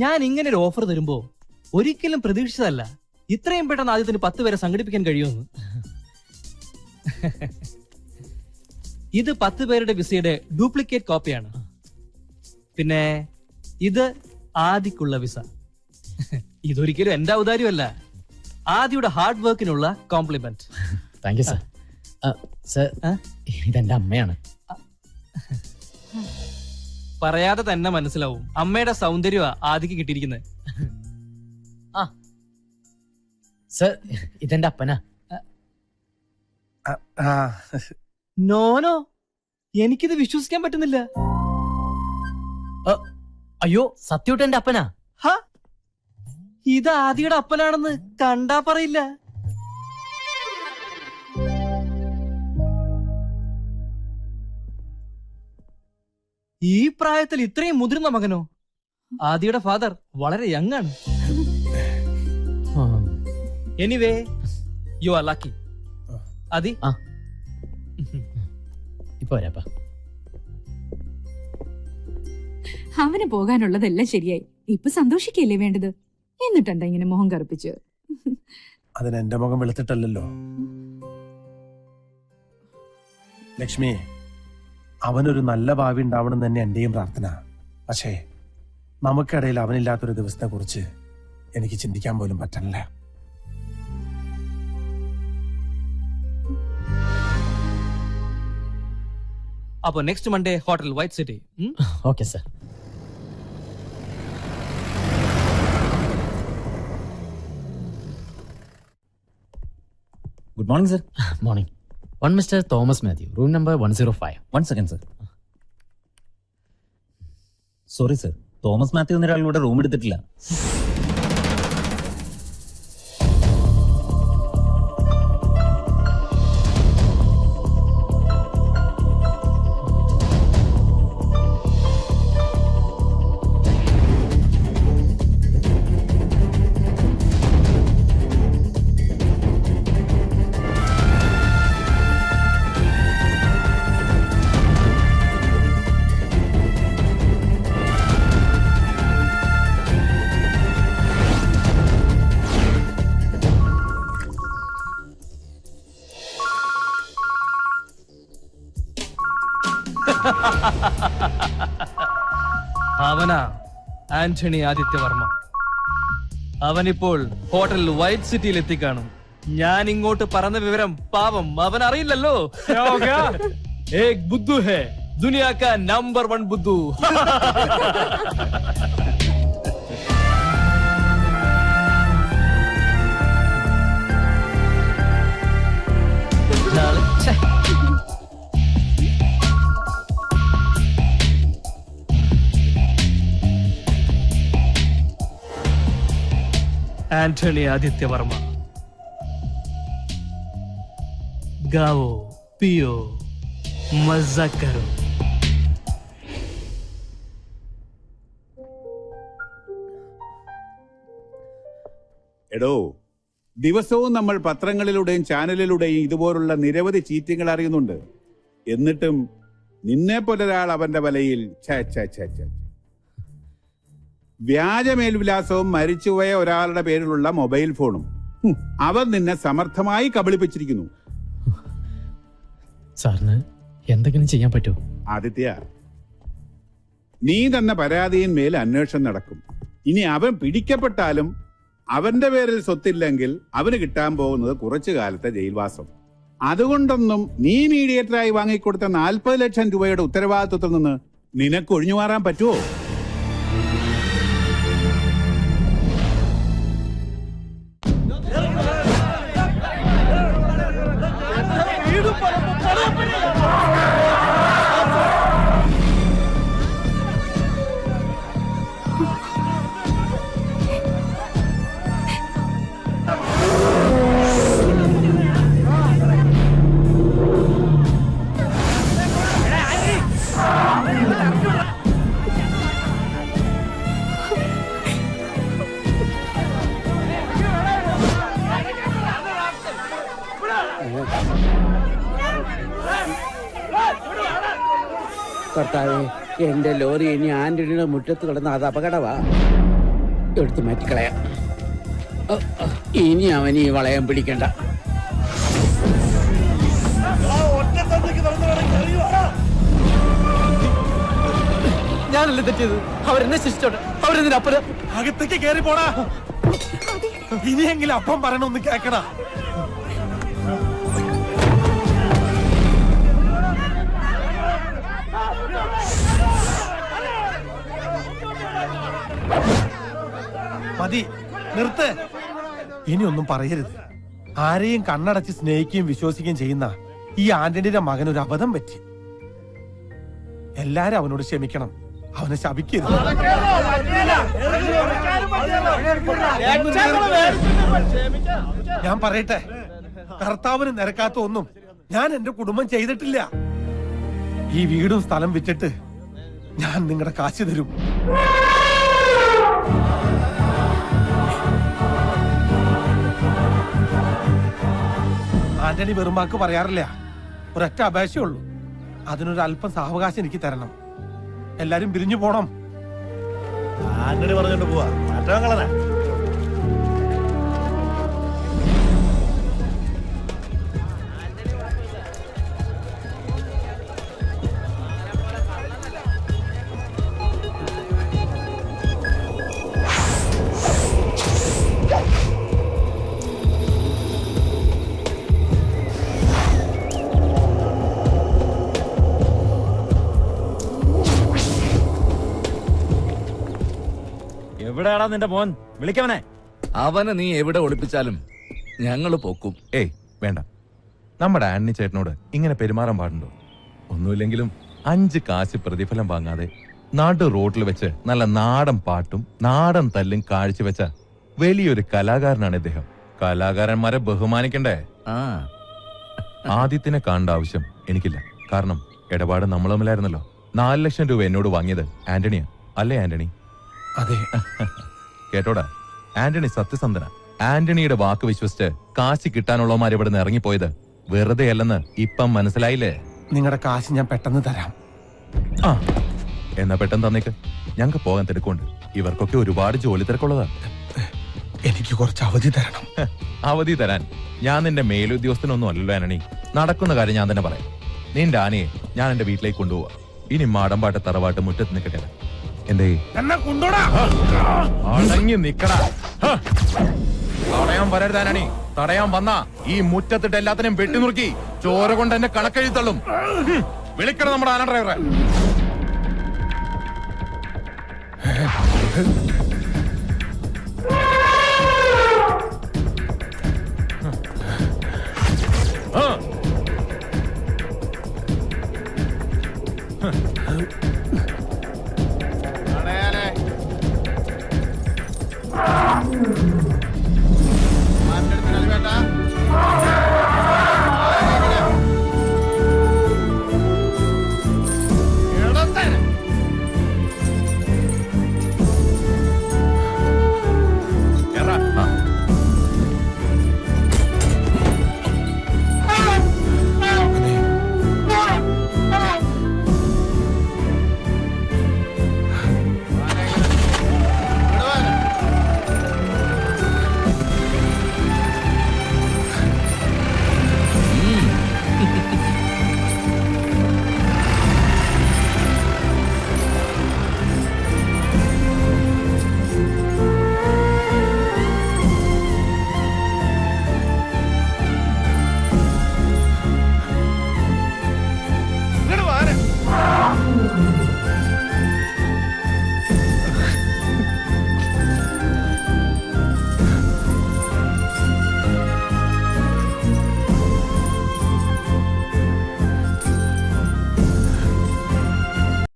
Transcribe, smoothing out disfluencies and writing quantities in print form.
ഞാൻ ഇങ്ങനെ ഒരു ഓഫർ തരുമ്പോ ഒരിക്കലും പ്രതീക്ഷിച്ചതല്ല ഇത്രയും പെട്ടെന്ന് ആദ്യത്തിന് 10 പേരെ സംഘടിപ്പിക്കാൻ കഴിയുമെന്ന്. ഇത് 10 പേരുടെ വിസയുടെ ഡ്യൂപ്ലിക്കേറ്റ് കോപ്പിയാണ്. പിന്നെ ഇത് ആദിക്കുള്ള വിസ. ഇതൊരിക്കലും എന്റെ ഔദാര്യമല്ല, ആദിയുടെ ഹാർഡ് വർക്കിനുള്ള compliment. Thank you sir. Sir, ഇതെന്റെ അമ്മയാണ്. പറയാതെ തന്നെ മനസ്സിലാവും അമ്മയുടെ സൗന്ദര്യമാ ആദിക്ക് കിട്ടിയിരിക്കുന്നത്. സർ, ഇതെന്റെ അപ്പനാ. നോനോ, എനിക്കിത് വിശ്വസിക്കാൻ പറ്റുന്നില്ല. അയ്യോ, സത്യമായിട്ട് എന്റെ അപ്പനാ. ഇത് ആദിയുടെ അപ്പനാണെന്ന് കണ്ടാ പറയില്ല. ഈ പ്രായത്തിൽ ഇത്രയും മുതിർന്ന മകനോ? ആദിയുടെ ഫാദർ വളരെ യങ് ആണ്. Anyway, you are lucky. Aadi, ഇപ്പൊ വരാപ്പാ. അവന് പോകാനുള്ളതെല്ലാം ശരിയായി. ഇപ്പൊ സന്തോഷിക്കല്ലേ വേണ്ടത്? എന്നിട്ടെന്താ ഇങ്ങനെ മുഖം കറുപ്പിച്ച്? അതിന് എന്റെ മുഖം വെളുത്തിട്ടല്ലോ ലക്ഷ്മി. അവനൊരു നല്ല ഭാവി ഉണ്ടാവണം തന്നെ എന്റെയും പ്രാർത്ഥന. പക്ഷേ നമുക്കിടയിൽ അവനില്ലാത്തൊരു ദിവസത്തെ കുറിച്ച് എനിക്ക് ചിന്തിക്കാൻ പോലും പറ്റണില്ല. അപ്പൊ next Monday hotel White City. Okay sir. Good morning sir. Morning. One Mister Thomas Mathew, room number 105. 1 second sir. Sorry sir, Thomas Mathew എന്നൊരാളിലൂടെ റൂം എടുത്തിട്ടില്ല. അവനാ ആന്റണി ആദിത്യവർമ്മ. അവനിപ്പോൾ ഹോട്ടൽ വൈറ്റ് സിറ്റിയിൽ എത്തിക്കാണും. ഞാൻ ഇങ്ങോട്ട് പറഞ്ഞ വിവരം പാവം അവൻ അറിയില്ലല്ലോ. ഏക് ബുദ്ധു ഹേ ദുനിയാ കാ നമ്പർ 1 ബുദ്ധു. ആന്റണി ആദിത്യവർമ്മ. ഗാവോ പിയോ മസ്സ കരോ. എടോ, ദിവസവും നമ്മൾ പത്രങ്ങളിലൂടെയും ചാനലിലൂടെയും ഇതുപോലുള്ള നിരവധി ചീറ്റിങ്ങൾ അറിയുന്നുണ്ട്. എന്നിട്ടും നിന്നെ പോലൊരാൾ അവന്റെ വലയിൽ വ്യാജ മേൽവിലാസവും മരിച്ചുപോയ ഒരാളുടെ പേരിലുള്ള മൊബൈൽ ഫോണും അവൻ നിന്നെ സമർത്ഥമായി കബളിപ്പിച്ചിരിക്കുന്നു. സാറിന് എന്തെങ്കിലും ചെയ്യാൻ പറ്റുമോ? ആദിത്യ, നീ തന്ന പരാതിയിന്മേൽ അന്വേഷണം നടക്കും. ഇനി അവൻ പിടിക്കപ്പെട്ടാലും അവന്റെ പേരിൽ സ്വത്തില്ലെങ്കിൽ അവന് കിട്ടാൻ പോകുന്നത് കുറച്ചു കാലത്തെ ജയിൽവാസം. അതുകൊണ്ടൊന്നും നീ മീഡിയേറ്ററായി വാങ്ങിക്കൊടുത്ത 40 ലക്ഷം രൂപയുടെ ഉത്തരവാദിത്വത്തിൽ നിന്ന് നിനക്ക് ഒഴിഞ്ഞു മാറാൻ പറ്റുമോ? കർത്താവേ, എന്റെ ലോറി ഇനി ആന്റണിയുടെ മുറ്റത്ത് കിടന്ന അത് അപകടമാ. എടുത്ത് മാറ്റിക്കളയാം. ഇനി അവൻ ഈ വളയം പിടിക്കണ്ട. ഞാനല്ലേ തെറ്റിയത്? അവരെന്നെ ശിക്ഷിച്ചോട്ടെ. അവരെന്തിനപ്പുറം അകത്തേക്ക് കയറി പോടാ. ഇനിയെങ്കിലും അപ്പം പറയണൊന്ന് കേക്കണ. മതി, നിർത്ത്. ഇനിയൊന്നും പറയരുത്. ആരെയും കണ്ണടച്ച് സ്നേഹിക്കുകയും വിശ്വസിക്കുകയും ചെയ്യുന്ന ഈ ആന്റണിയുടെ മകൻ ഒരു അബദ്ധം പറ്റി. എല്ലാരും അവനോട് ക്ഷമിക്കണം. അവനെ ശപിക്കരുത്. ഞാൻ പറയട്ടെ, കർത്താവിന് നിരക്കാത്ത ഒന്നും ഞാൻ എന്റെ കുടുംബം ചെയ്തിട്ടില്ല. ഈ വീടും സ്ഥലം വിറ്റിട്ട് ഞാൻ നിങ്ങളുടെ കാശ് തരും. ആന്റണി വെറുമാക്ക് പറയാറില്ല. ഒരൊറ്റ അപേക്ഷയുള്ളൂ. അതിനൊരു അല്പം സാവകാശം എനിക്ക് തരണം. എല്ലാരും പിരിഞ്ഞു പോണം. ആന്റണി പറഞ്ഞോണ്ട് പോവാ. മാറ്റങ്ങളാ. എവിടെയാടാ നിന്റെ മോൻ? വിളിക്കവനെ. അവനെ നീ എവിടെ ഒളിപ്പിച്ചാലും ഞങ്ങൾ പൊക്കും. ഏയ് വേണ്ട, നമ്മുടെ ആന്റണി ചേട്ടനോട് ഇങ്ങനെ പെരുമാറാൻ പാടുണ്ടോ? ഒന്നുമില്ലെങ്കിലും 5 കാശ് പ്രതിഫലം വാങ്ങാതെ നാട് റോഡിൽ വെച്ച് നല്ല നാടൻ പാട്ടും നാടൻ തല്ലും കാഴ്ചവെച്ച വലിയൊരു കലാകാരനാണ് ഇദ്ദേഹം. കലാകാരന്മാരെ ബഹുമാനിക്കണ്ടേ? ആദിത്യനെ കാണേണ്ട ആവശ്യം എനിക്കില്ല. കാരണം ഇടപാട് നമ്മൾ തമ്മിലായിരുന്നല്ലോ. 4 ലക്ഷം രൂപ എന്നോട് വാങ്ങിയത് ആന്റണിയാ. അല്ലേ ആന്റണി? അതെ. കേട്ടോടാ, ആന്റണി സത്യസന്ധന. ആന്റണിയുടെ വാക്ക് വിശ്വസിച്ച് കാശ് കിട്ടാനുള്ളവന്മാർ ഇവിടെ നിന്ന് ഇറങ്ങിപ്പോയത് വെറുതെ അല്ലെന്ന് ഇപ്പം മനസ്സിലായില്ലേ? നിങ്ങളുടെ കാശ് ഞാൻ പെട്ടെന്ന് തരാം. ആ, എന്നാ പെട്ടെന്ന് തന്നേക്ക്. ഞങ്ങൾക്ക് പോകാൻ തിരക്കുണ്ട്. ഇവർക്കൊക്കെ ഒരുപാട് ജോലി തിരക്കുള്ളതാ. എനിക്ക് കുറച്ച് അവധി തരണം. അവധി തരാൻ ഞാൻ നിന്റെ മേലുദ്യോഗസ്ഥനൊന്നും അല്ലല്ലോ ആന്റണി. നടക്കുന്ന കാര്യം ഞാൻ തന്നെ പറയാം. നിന്റെ ആനയെ ഞാൻ എന്റെ വീട്ടിലേക്ക് കൊണ്ടുപോവാ. ഇനി മാടമ്പാട്ട് തറവാട്ട് മുറ്റത്ത് നിൽക്കട്ടെ. എന്തേ അടങ്ങി നിക്കടാ. തടയാൻ വരരുതാനണി. തടയാൻ വന്നാ ഈ മുറ്റത്തിട്ട് എല്ലാത്തിനെയും വെട്ടിനുറുക്കി ചോര കൊണ്ട് എന്നെ കണക്കെഴുത്തള്ളും. വിളിക്കണം നമ്മുടെ ആന ഡ്രൈവറെ.